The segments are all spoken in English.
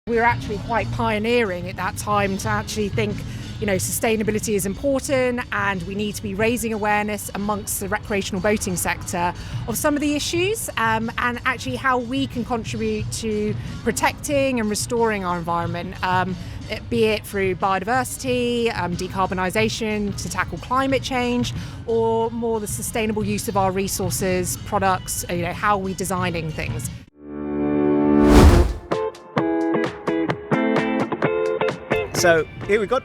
We were actually quite pioneering at that time to actually think, sustainability is important and we need to be raising awareness amongst the recreational boating sector of some of the issues and actually how we can contribute to protecting and restoring our environment, be it through biodiversity, decarbonisation to tackle climate change, or more the sustainable use of our resources, products, how are we designing things. So here we've got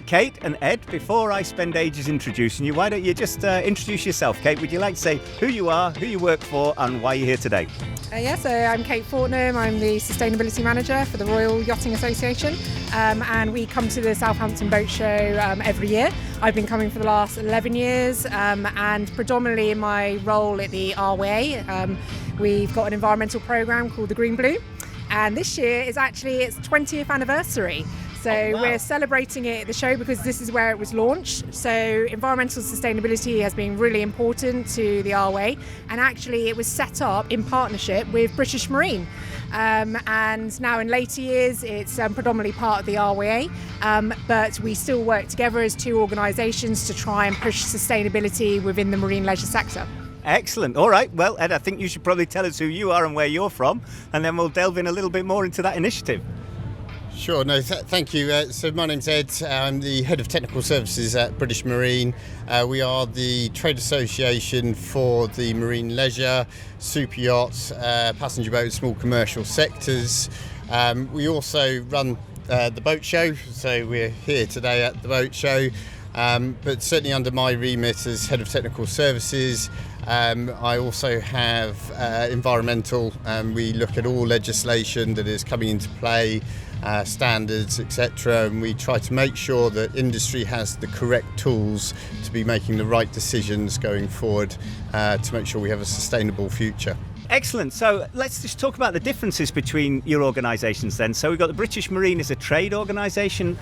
Kate and Ed. Before I spend ages introducing you, why don't you just introduce yourself, Kate? Would you like to say who you are, who you work for and why you're here today? So I'm Kate Fortnum. I'm the Sustainability Manager for the Royal Yachting Association, and we come to the Southampton Boat Show every year. I've been coming for the last 11 years and predominantly in my role at the RWA, we've got an environmental programme called the Green Blue, and this year is actually its 20th anniversary. So We're celebrating it at the show because this is where it was launched. So environmental sustainability has been really important to the RWA, and actually it was set up in partnership with British Marine. And now in later years it's predominantly part of the RWA, but we still work together as two organisations to try and push sustainability within the marine leisure sector. Excellent. All right. Well, Ed, I think you should probably tell us who you are and where you're from, and then we'll delve in a little bit more into that initiative. Sure, thank you. So my name's Ed, I'm the Head of Technical Services at British Marine. We are the trade association for the marine leisure, super yachts, passenger boats, small commercial sectors. We also run the boat show, so we're here today at the boat show. But certainly under my remit as Head of Technical Services, I also have environmental. We look at all legislation that is coming into play, standards, etc., and we try to make sure that industry has the correct tools to be making the right decisions going forward to make sure we have a sustainable future. Excellent. So let's just talk about the differences between your organisations then. So we've got the British Marine as a trade organisation.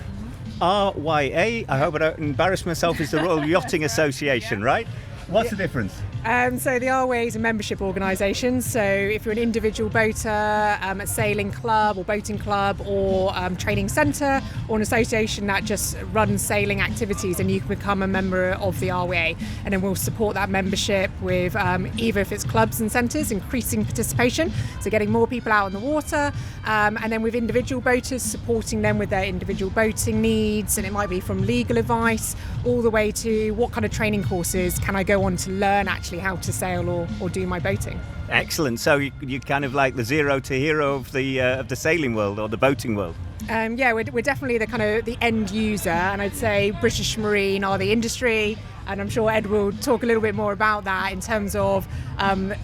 RYA, I hope I don't embarrass myself, is the Royal Yachting Association, right? What's the difference? So the RWA is a membership organisation, so if you're an individual boater, a sailing club or boating club or training centre or an association that just runs sailing activities, and you can become a member of the RWA, and then we'll support that membership with either if it's clubs and centres, increasing participation, so getting more people out on the water, and then with individual boaters, supporting them with their individual boating needs, and it might be from legal advice all the way to what kind of training courses can I go on to learn actually how to sail or do my boating. Excellent. So you're kind of like the zero to hero of the sailing world or the boating world. We're definitely the kind of the end user, and I'd say British Marine are the industry, and I'm sure Ed will talk a little bit more about that in terms of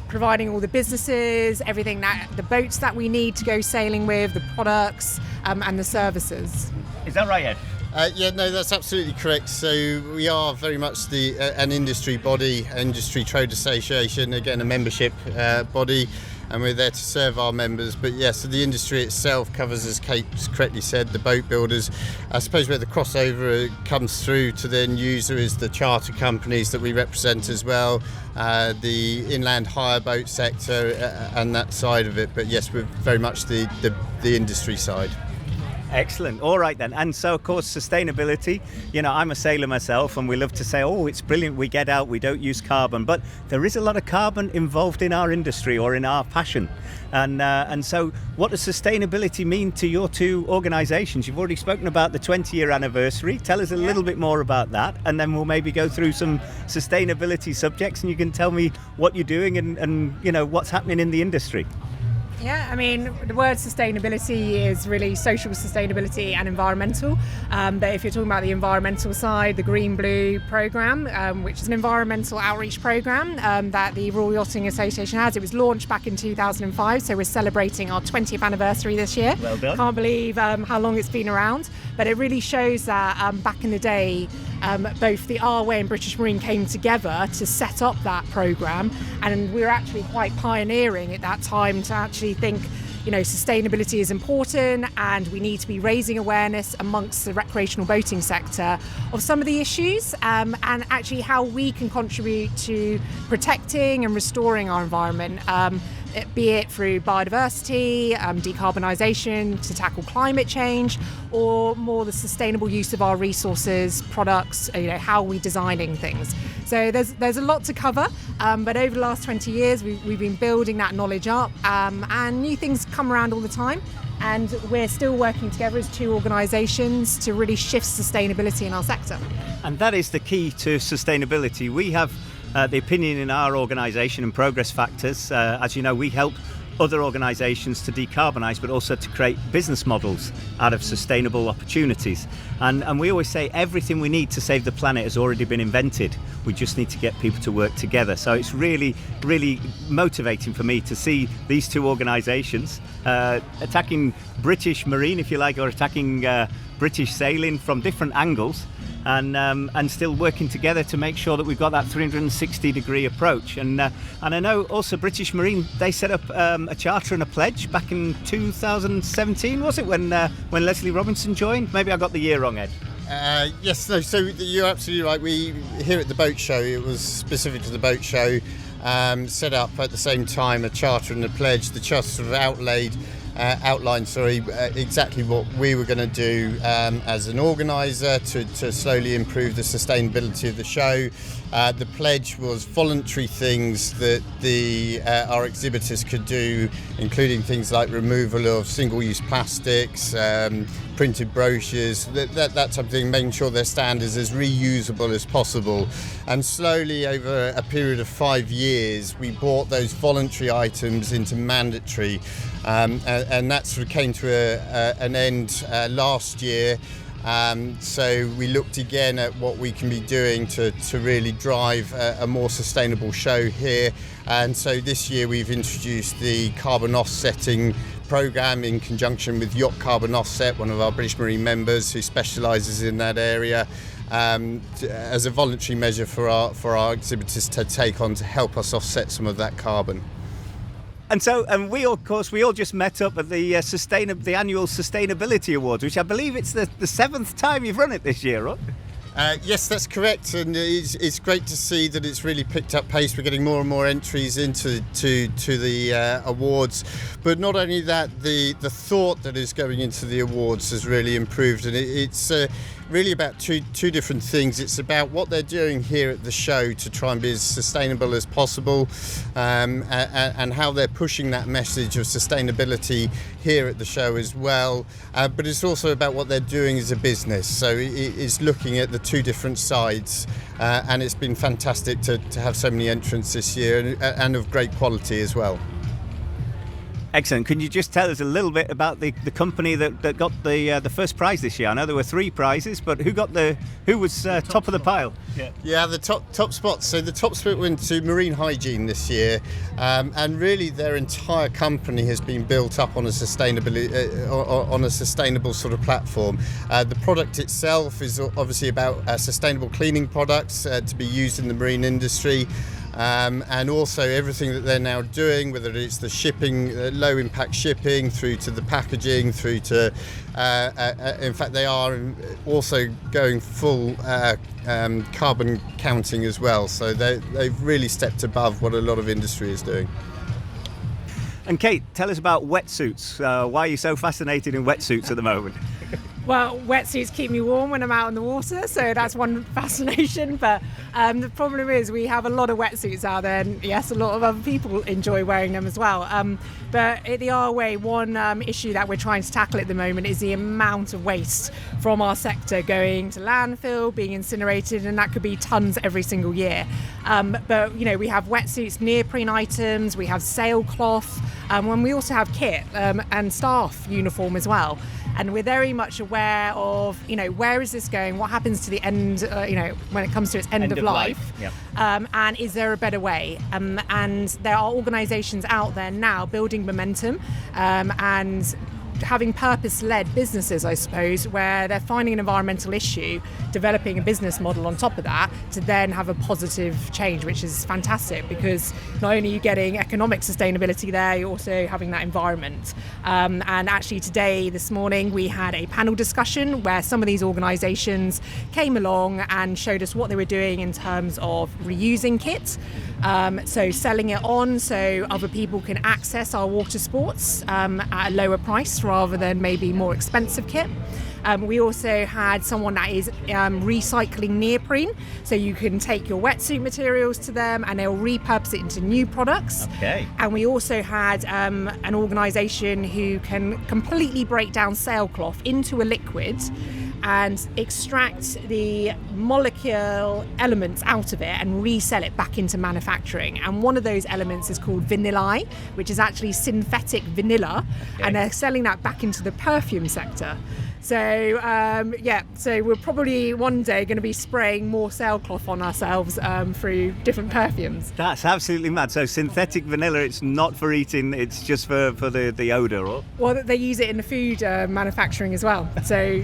providing all the businesses, everything that the boats that we need to go sailing with, the products and the services. Is that right, Ed? That's absolutely correct. So we are very much an industry body, industry trade association, again a membership body, and we're there to serve our members. But so the industry itself covers, as Kate correctly said, the boat builders. I suppose where the crossover comes through to the end user is the charter companies that we represent as well, the inland hire boat sector and that side of it. But yes, we're very much the industry side. Excellent. All right then. And so, of course, sustainability. I'm a sailor myself, and we love to say, oh, it's brilliant, we get out, we don't use carbon. But there is a lot of carbon involved in our industry or in our passion. And so what does sustainability mean to your two organisations? You've already spoken about the 20-year anniversary. Tell us a little bit more about that, and then we'll maybe go through some sustainability subjects, and you can tell me what you're doing and what's happening in the industry. Yeah, I mean, the word sustainability is really social sustainability and environmental. But if you're talking about the environmental side, the Green Blue programme, which is an environmental outreach programme that the Royal Yachting Association has. It was launched back in 2005, so we're celebrating our 20th anniversary this year. Well done. Can't believe how long it's been around. But it really shows that back in the day, both the RWA and British Marine came together to set up that programme, and we were actually quite pioneering at that time to actually think, sustainability is important and we need to be raising awareness amongst the recreational boating sector of some of the issues and actually how we can contribute to protecting and restoring our environment, be it through biodiversity, decarbonisation to tackle climate change, or more the sustainable use of our resources, products, how we're designing things. So there's a lot to cover, but over the last 20 years we've been building that knowledge up, and new things come around all the time. And we're still working together as two organisations to really shift sustainability in our sector. And that is the key to sustainability. We have the opinion in our organisation and Progress Factors. As you know, we help other organisations to decarbonise, but also to create business models out of sustainable opportunities. And we always say everything we need to save the planet has already been invented. We just need to get people to work together. So it's really, really motivating for me to see these two organisations attacking British marine, if you like, or attacking British sailing from different angles. And still working together to make sure that we've got that 360-degree approach. And I know also British Marine, they set up a charter and a pledge back in 2017, was it, when Leslie Robinson joined? Maybe I got the year wrong, Ed. Yes, no, so you're absolutely right. We, here at the boat show, it was specific to the boat show, set up at the same time a charter and a pledge. The charter sort of outlined exactly what we were going to do as an organiser to slowly improve the sustainability of the show. The pledge was voluntary things that our exhibitors could do, including things like removal of single-use plastics, printed brochures, that type of thing, making sure their stand is as reusable as possible. And slowly, over a period of 5 years, we brought those voluntary items into mandatory. And that sort of came to an end last year. So we looked again at what we can be doing to really drive a more sustainable show here. And so this year we've introduced the carbon offsetting programme in conjunction with Yacht Carbon Offset, one of our British Marine members who specialises in that area, as a voluntary measure for our exhibitors to take on to help us offset some of that carbon. And we all just met up at the annual Sustainability Awards, which I believe it's the 7th time you've run it this year, right? Yes, that's correct, and it's great to see that it's really picked up pace. We're getting more and more entries into the awards, but not only that, the thought that is going into the awards has really improved, and it's really about two different things. It's about what they're doing here at the show to try and be as sustainable as possible, and how they're pushing that message of sustainability here at the show as well. But it's also about what they're doing as a business. So it's looking at the two different sides, and it's been fantastic to have so many entrants this year, and of great quality as well. Excellent. Can you just tell us a little bit about the company that got the first prize this year? I know there were 3 prizes, but who was top of the pile? Yeah, the top spot. So the top spot went to Marine Hygiene this year, and really their entire company has been built up on a sustainable sort of platform. The product itself is obviously about sustainable cleaning products to be used in the marine industry. And also everything that they're now doing, whether it's the shipping, low impact shipping, through to the packaging, through to, in fact, they are also going full carbon counting as well. So they've really stepped above what a lot of industry is doing. And Kate, tell us about wetsuits. Why are you so fascinated in wetsuits at the moment? Well, wetsuits keep me warm when I'm out in the water, so that's one fascination. But the problem is we have a lot of wetsuits out there, and yes, a lot of other people enjoy wearing them as well. But at the RWA, one issue that we're trying to tackle at the moment is the amount of waste from our sector going to landfill, being incinerated, and that could be tons every single year. But we have wetsuits, neoprene items, we have sailcloth, and we also have kit and staff uniform as well. And we're very much aware of, where is this going? What happens to the end, when it comes to its end of life? Yep. And is there a better way? And there are organisations out there now building momentum, and having purpose-led businesses, I suppose, where they're finding an environmental issue, developing a business model on top of that to then have a positive change, which is fantastic, because not only are you getting economic sustainability there, you're also having that environment. And actually today, this morning, we had a panel discussion where some of these organisations came along and showed us what they were doing in terms of reusing kit, so selling it on so other people can access our water sports at a lower price rather than maybe more expensive kit. We also had someone that is recycling neoprene, so you can take your wetsuit materials to them and they'll repurpose it into new products. Okay. And we also had an organisation who can completely break down sailcloth into a liquid and extract the molecule elements out of it and resell it back into manufacturing. And one of those elements is called vanilla, which is actually synthetic vanilla, and they're selling that back into the perfume sector. So so we're probably one day going to be spraying more sailcloth on ourselves through different perfumes. That's absolutely mad. So synthetic vanilla, it's not for eating, it's just for the odour, or? Well, they use it in the food manufacturing as well, so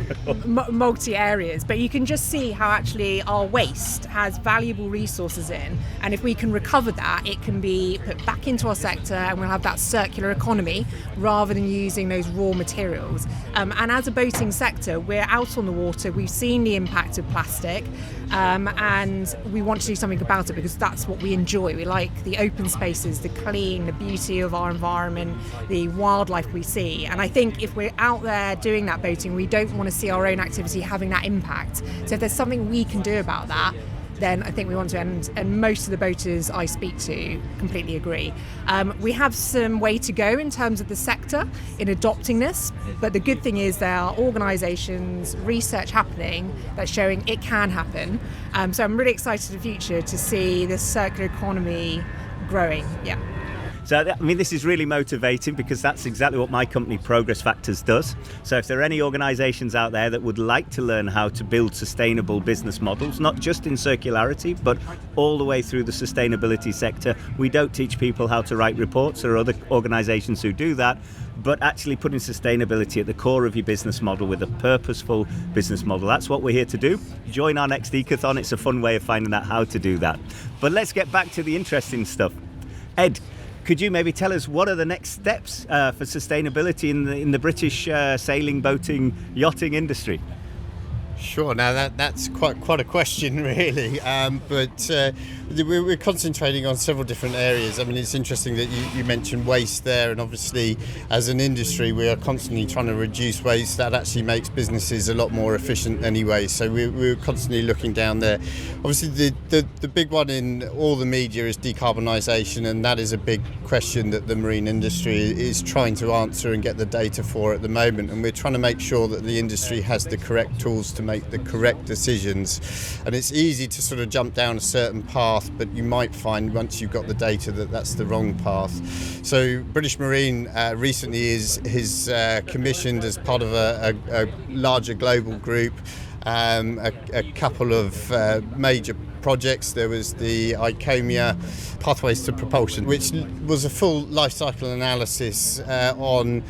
multi-areas. But you can just see how actually our waste has valuable resources in, and if we can recover that, it can be put back into our sector and we'll have that circular economy rather than using those raw materials. And as a boating sector, we're out on the water, we've seen the impact of plastic, and we want to do something about it because that's what we enjoy. We like the open spaces, the clean, the beauty of our environment, the wildlife we see. And I think if we're out there doing that boating, we don't want to see our own activity having that impact. So if there's something we can do about that, then I think we want to end, and most of the boaters I speak to completely agree. We have some way to go in terms of the sector in adopting this, but the good thing is there are organisations, research happening that's showing it can happen. So I'm really excited for the future to see this circular economy growing. Yeah. So, I mean, this is really motivating because that's exactly what my company, Progress Factors, does. So if there are any organisations out there that would like to learn how to build sustainable business models, not just in circularity, but all the way through the sustainability sector, we don't teach people how to write reports. There are other organisations who do that, but actually putting sustainability at the core of your business model with a purposeful business model. That's what we're here to do. Join our next Ecothon. It's a fun way of finding out how to do that. But let's get back to the interesting stuff. Ed, could you maybe tell us what are the next steps for sustainability in the British sailing, boating, yachting industry? Sure. Now that's quite a question, really. But we're concentrating on several different areas. I mean, it's interesting that you mentioned waste there, and obviously, as an industry, we are constantly trying to reduce waste. That actually makes businesses a lot more efficient anyway. So we're constantly looking down there. Obviously, the big one in all the media is decarbonisation, and that is a big question that the marine industry is trying to answer and get the data for at the moment. And we're trying to make sure that the industry has the correct tools to make the correct decisions. And it's easy to sort of jump down a certain path, but you might find once you've got the data that that's the wrong path. So British Marine recently is commissioned as part of a larger global group a couple of major projects. There was the ICOMIA Pathways to Propulsion, which was a full life cycle analysis on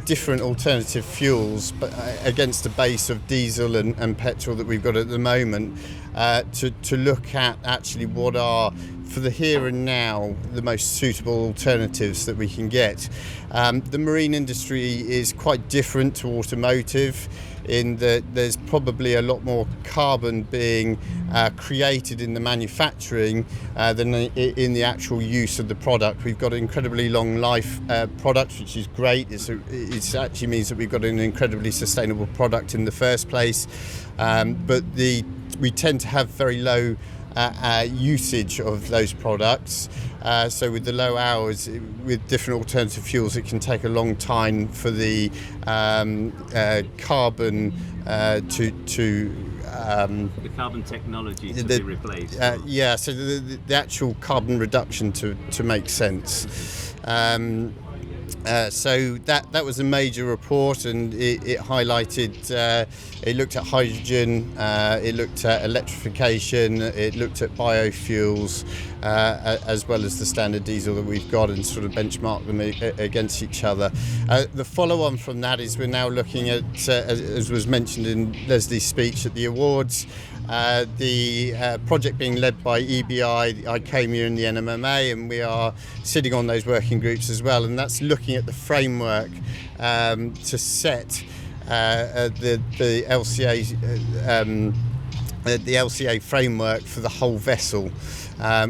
different alternative fuels, but against the base of diesel and petrol that we've got at the moment, to look at actually what are, for the here and now, the most suitable alternatives that we can get. The marine industry is quite different to automotive in that there's probably a lot more carbon being created in the manufacturing than in the actual use of the product. We've got an incredibly long life product, which is great. It actually means that we've got an incredibly sustainable product in the first place, but we tend to have very low usage of those products. So with the low hours, with different alternative fuels, it can take a long time for the carbon the carbon technology to be replaced. So the actual carbon reduction to make sense. So that was a major report, and it highlighted, it looked at hydrogen, it looked at electrification, it looked at biofuels, as well as the standard diesel that we've got, and sort of benchmark them against each other. The follow-on from that is we're now looking at, as was mentioned in Leslie's speech at the awards, the project being led by EBI, ICAMIA and the NMMA, and we are sitting on those working groups as well, and that's looking at the framework to set the LCA framework for the whole vessel,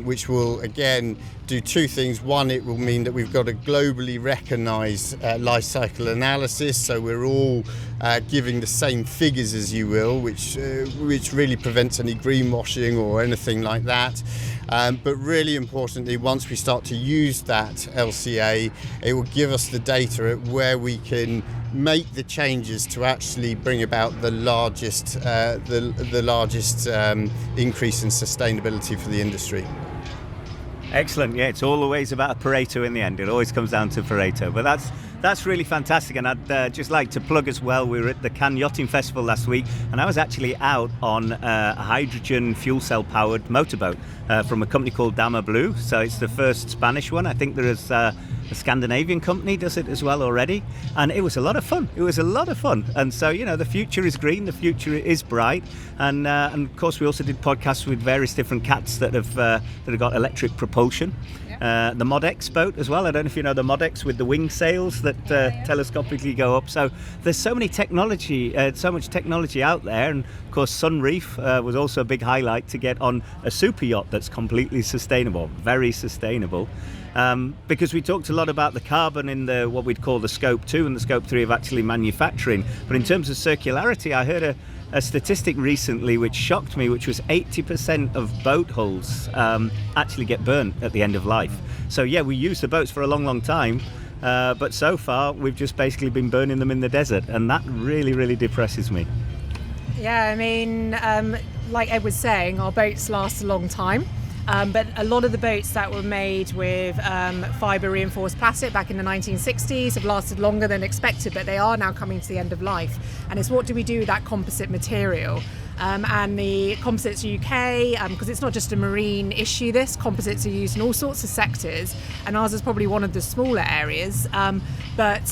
which will again do two things. One, it will mean that we've got a globally recognised life cycle analysis, so we're all giving the same figures, as you will, which really prevents any greenwashing or anything like that. But really importantly, once we start to use that LCA, it will give us the data at where we can make the changes to actually bring about the largest increase in sustainability for the industry. Excellent. Yeah, it's always about Pareto in the end. It always comes down to Pareto. But that's really fantastic. And I'd just like to plug as well, we were at the Cannes Yachting Festival last week, and I was actually out on a hydrogen fuel cell powered motorboat from a company called Dama Blue. So it's the first Spanish one. I think there is a Scandinavian company does it as well already, and it was a lot of fun. And so, you know, the future is green, the future is bright, and of course we also did podcasts with various different cats that have got electric propulsion. The Modex boat as well. I don't know if you know the Modex with the wing sails that telescopically go up. So there's so much technology out there, and of course Sunreef was also a big highlight to get on a super yacht that's completely sustainable, very sustainable. Because we talked a lot about the carbon in the what we'd call the scope 2 and the scope 3 of actually manufacturing. But in terms of circularity, I heard a statistic recently which shocked me, which was 80% of boat hulls actually get burnt at the end of life. So yeah, we use the boats for a long, long time, but so far we've just basically been burning them in the desert, and that really, really depresses me. Yeah, I mean, like Ed was saying, our boats last a long time. But a lot of the boats that were made with fibre reinforced plastic back in the 1960s have lasted longer than expected, but they are now coming to the end of life. And it's what do we do with that composite material? And the Composites UK, because it's not just a marine issue, this composites are used in all sorts of sectors, and ours is probably one of the smaller areas, but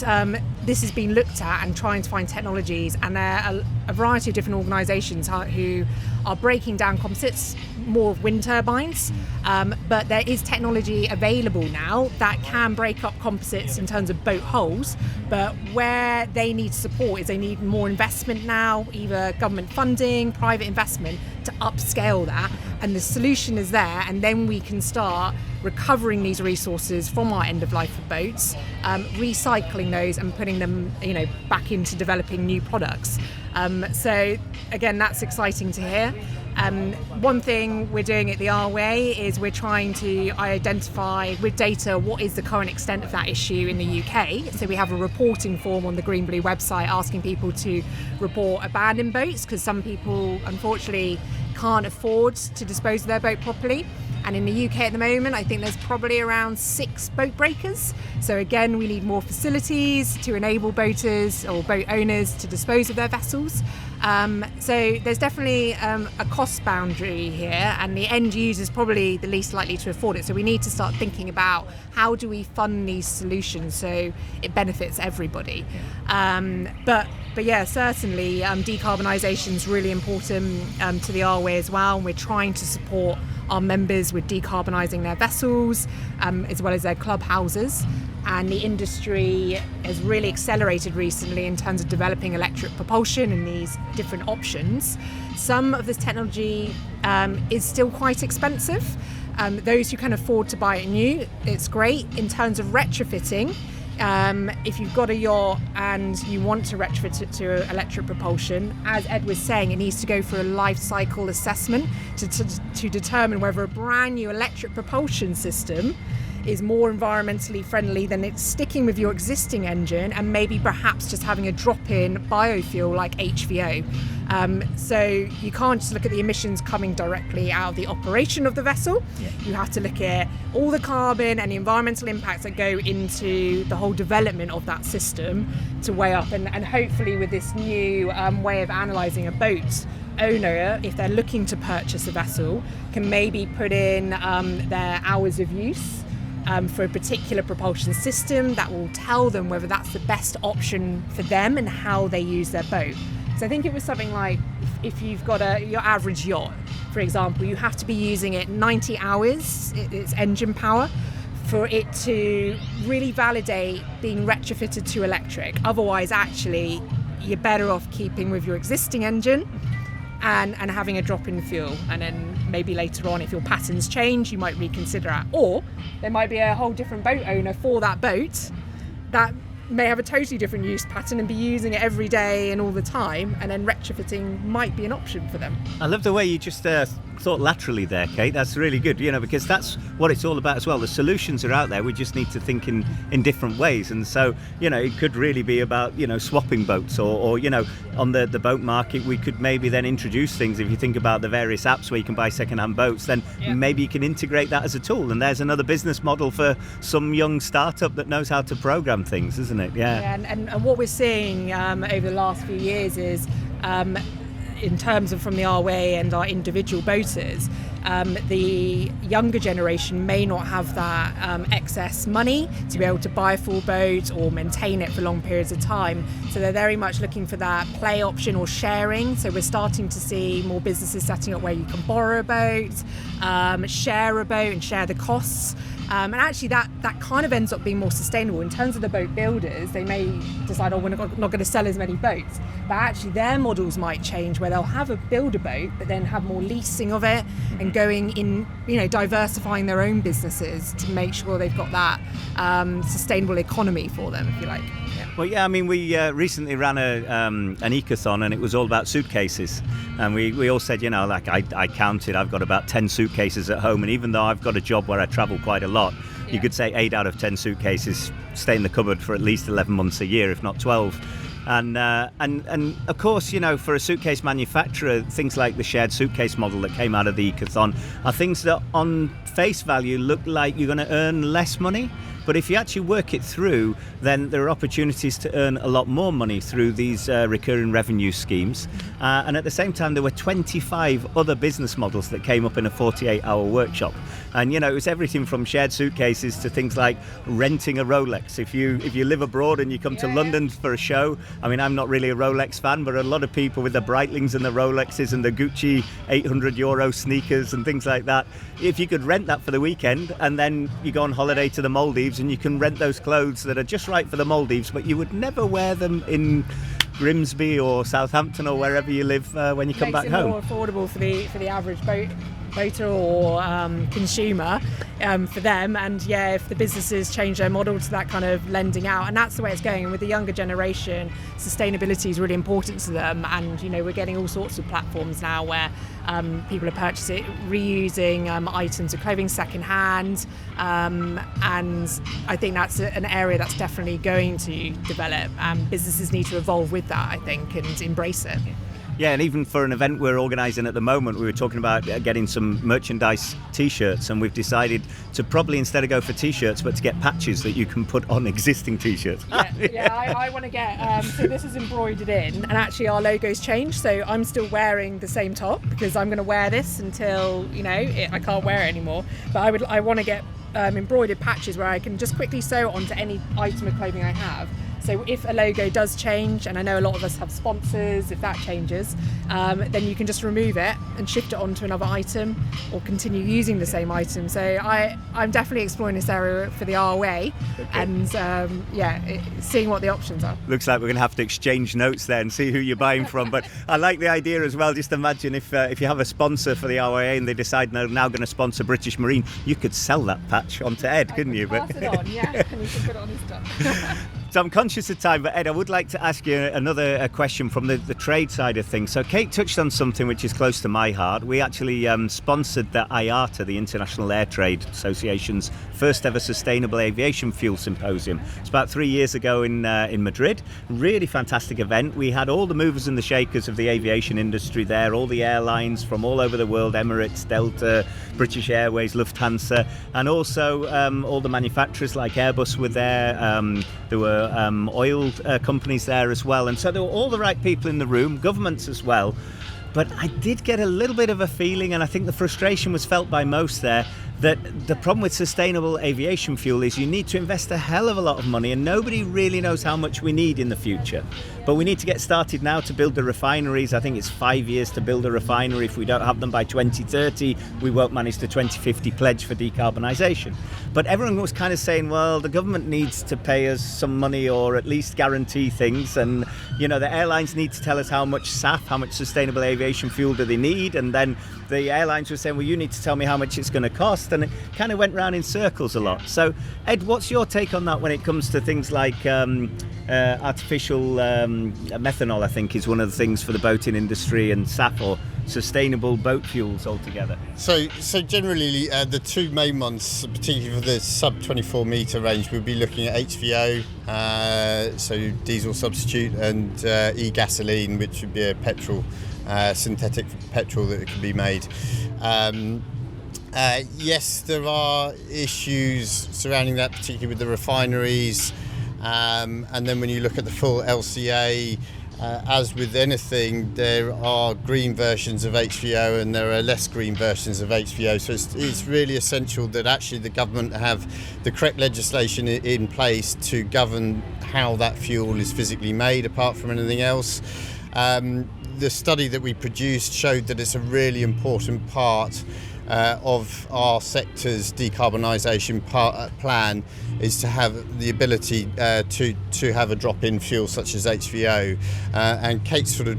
this has been looked at and trying to find technologies, and there are a variety of different organisations who are breaking down composites, more wind turbines, but there is technology available now that can break up composites in terms of boat hulls, but where they need support is they need more investment now, either government funding, private investment, to upscale that, and the solution is there, and then we can start recovering these resources from our end of life of boats, recycling those and putting them, back into developing new products. So again, that's exciting to hear. One thing we're doing at the Our Way is we're trying to identify with data what is the current extent of that issue in the UK. So we have a reporting form on the Green Blue website asking people to report abandoned boats, because some people unfortunately can't afford to dispose of their boat properly. And in the UK at the moment, I think there's probably around 6 boat breakers. So again, we need more facilities to enable boaters or boat owners to dispose of their vessels. So there's definitely a cost boundary here, and the end user is probably the least likely to afford it. So we need to start thinking about how do we fund these solutions so it benefits everybody. But yeah, certainly decarbonisation is really important to the Our Way as well, and we're trying to support our members with decarbonising their vessels as well as their clubhouses. And the industry has really accelerated recently in terms of developing electric propulsion and these different options. Some of this technology is still quite expensive. Those who can afford to buy it new, it's great. In terms of retrofitting, if you've got a yacht and you want to retrofit it to electric propulsion, as Ed was saying, it needs to go through a life cycle assessment to determine whether a brand new electric propulsion system is more environmentally friendly than it's sticking with your existing engine and maybe perhaps just having a drop-in biofuel like HVO. So you can't just look at the emissions coming directly out of the operation of the vessel. You have to look at all the carbon and the environmental impacts that go into the whole development of that system to weigh up, and hopefully with this new way of analysing a boat owner, if they're looking to purchase a vessel, can maybe put in their hours of use for a particular propulsion system that will tell them whether that's the best option for them and how they use their boat. So I think it was something like, if you've got your average yacht, for example, you have to be using it 90 hours, its engine power, for it to really validate being retrofitted to electric. Otherwise, actually, you're better off keeping with your existing engine and having a drop in fuel, and then maybe later on, if your patterns change, you might reconsider that. Or there might be a whole different boat owner for that boat that may have a totally different use pattern and be using it every day and all the time, and then retrofitting might be an option for them. I love the way you just thought laterally there, Kate. That's really good, because that's what it's all about as well. The solutions are out there. We just need to think in different ways. And so, it could really be about, swapping boats or on the boat market, we could maybe then introduce things. If you think about the various apps where you can buy second-hand boats, then maybe you can integrate that as a tool. And there's another business model for some young startup that knows how to program things, isn't it? Yeah, and what we're seeing over the last few years is in terms of from the RWA and our individual boaters, the younger generation may not have that excess money to be able to buy a full boat or maintain it for long periods of time. So they're very much looking for that play option or sharing. So we're starting to see more businesses setting up where you can borrow a boat, share a boat and share the costs. And actually that kind of ends up being more sustainable. In terms of the boat builders, they may decide, we're not going to sell as many boats. But actually their models might change where they'll have a builder boat, but then have more leasing of it and going in, diversifying their own businesses to make sure they've got that sustainable economy for them, if you like. Well, we recently ran an ecothon, and it was all about suitcases. And we all said, I counted, I've got about 10 suitcases at home. And even though I've got a job where I travel quite a lot, you could say 8 out of 10 suitcases stay in the cupboard for at least 11 months a year, if not 12. And of course, for a suitcase manufacturer, things like the shared suitcase model that came out of the ecothon are things that on face value look like you're going to earn less money. But if you actually work it through, then there are opportunities to earn a lot more money through these recurring revenue schemes. And at the same time, there were 25 other business models that came up in a 48-hour workshop. And, it was everything from shared suitcases to things like renting a Rolex. If you live abroad and you come to London for a show, I'm not really a Rolex fan, but a lot of people with the Breitlings and the Rolexes and the Gucci €800 sneakers and things like that, if you could rent that for the weekend and then you go on holiday to the Maldives and you can rent those clothes that are just right for the Maldives, but you would never wear them in Grimsby or Southampton or wherever you live when you come back home. Makes it more affordable for the average boater or consumer for them. And if the businesses change their model to that kind of lending out, and that's the way it's going. And with the younger generation, sustainability is really important to them. And we're getting all sorts of platforms now where people are purchasing, reusing items of clothing secondhand, and I think that's an area that's definitely going to develop. Businesses need to evolve with that, I think, and embrace it. Yeah, and even for an event we're organising at the moment, we were talking about getting some merchandise T-shirts, and we've decided to probably, instead of go for T-shirts, but to get patches that you can put on existing T-shirts. I want to get, so this is embroidered in, and actually our logo's changed, so I'm still wearing the same top because I'm going to wear this until, I can't wear it anymore. But I want to get embroidered patches where I can just quickly sew it onto any item of clothing I have. So if a logo does change, and I know a lot of us have sponsors, if that changes, then you can just remove it and shift it onto another item or continue using the same item. So I'm definitely exploring this area for the RWA and seeing what the options are. Looks like we're going to have to exchange notes there and see who you're buying from. But I like the idea as well. Just imagine if you have a sponsor for the RWA and they decide they're now going to sponsor British Marine, you could sell that patch onto Ed, couldn't you? Pass it on, and you can put it on his stuff. So I'm conscious of time, but Ed, I would like to ask you another question from the trade side of things. So Kate touched on something which is close to my heart. We actually sponsored the IATA, the International Air Trade Association's first ever Sustainable Aviation Fuel Symposium. It's about 3 years ago in Madrid. Really fantastic event. We had all the movers and the shakers of the aviation industry there, all the airlines from all over the world, Emirates, Delta, British Airways, Lufthansa, and also all the manufacturers like Airbus were there. There were oil companies there as well, and so there were all the right people in the room, governments as well. But I did get a little bit of a feeling, and I think the frustration was felt by most there, that the problem with sustainable aviation fuel is you need to invest a hell of a lot of money, and nobody really knows how much we need in the future. But we need to get started now to build the refineries. I think it's 5 years to build a refinery. If we don't have them by 2030, we won't manage the 2050 pledge for decarbonisation. But everyone was kind of saying, well, the government needs to pay us some money or at least guarantee things. And, you know, the airlines need to tell us how much SAF, how much sustainable aviation fuel do they need. And then the airlines were saying, well, you need to tell me how much it's going to cost. And it kind of went round in circles a lot. So, Ed, what's your take on that when it comes to things like artificial methanol, I think, is one of the things for the boating industry, and SAF, or sustainable boat fuels altogether? So generally, the two main ones, particularly for the sub 24 metre range, we'll be looking at HVO, so diesel substitute, and e-gasoline, which would be a petrol, synthetic petrol that can be made. Yes, there are issues surrounding that, particularly with the refineries. And then when you look at the full LCA, as with anything, there are green versions of HVO and there are less green versions of HVO. So it's really essential that actually the government have the correct legislation in place to govern how that fuel is physically made, apart from anything else. The study that we produced showed that it's a really important part of our sector's decarbonisation plan is to have the ability to have a drop-in fuel such as HVO, and Kate sort of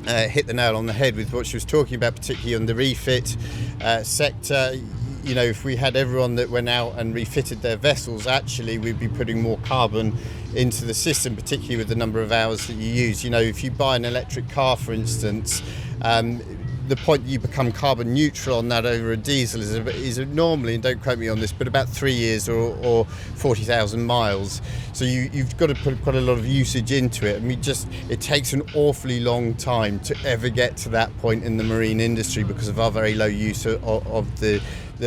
hit the nail on the head with what she was talking about, particularly on the refit sector. You know, if we had everyone that went out and refitted their vessels, actually we'd be putting more carbon into the system, particularly with the number of hours that you use. You know, if you buy an electric car, for instance, the point that you become carbon neutral on that over a diesel is normally, and don't quote me on this, but about 3 years or 40,000 miles. So you've got to put quite a lot of usage into it. I mean, it takes an awfully long time to ever get to that point in the marine industry because of our very low use of the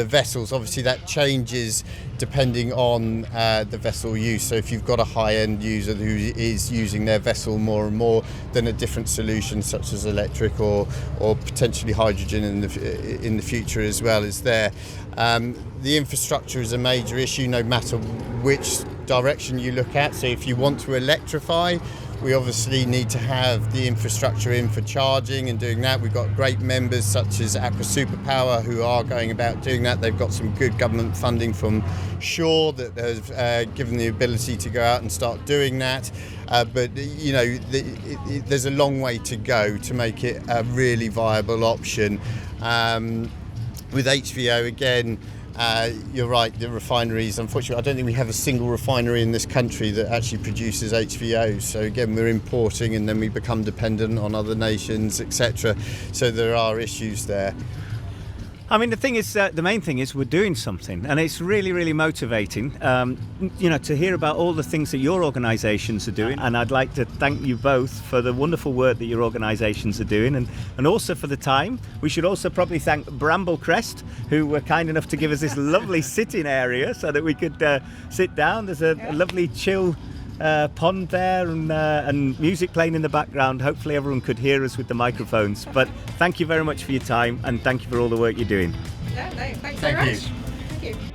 vessels. Obviously that changes depending on the vessel use. So if you've got a high-end user who is using their vessel more and more, then a different solution such as electric or potentially hydrogen in the future as well is there. The infrastructure is a major issue no matter which direction you look at. So if you want to electrify, we obviously need to have the infrastructure in for charging and doing that. We've got great members such as Aqua Superpower who are going about doing that. They've got some good government funding from Shore that has given the ability to go out and start doing that. But you know, there's a long way to go to make it a really viable option. With HVO, again, you're right, the refineries, unfortunately, I don't think we have a single refinery in this country that actually produces HVO. So again, we're importing and then we become dependent on other nations, etc. So there are issues there. I mean, the thing is, the main thing is we're doing something, and it's really, really motivating, you know, to hear about all the things that your organisations are doing. And I'd like to thank you both for the wonderful work that your organisations are doing, and also for the time. We should also probably thank Bramblecrest, who were kind enough to give us this lovely sitting area so that we could sit down. There's a lovely chill pond there and music playing in the background. Hopefully everyone could hear us with the microphones. But thank you very much for your time, and thank you for all the work you're doing. Yeah, no, thanks very much. Thank you.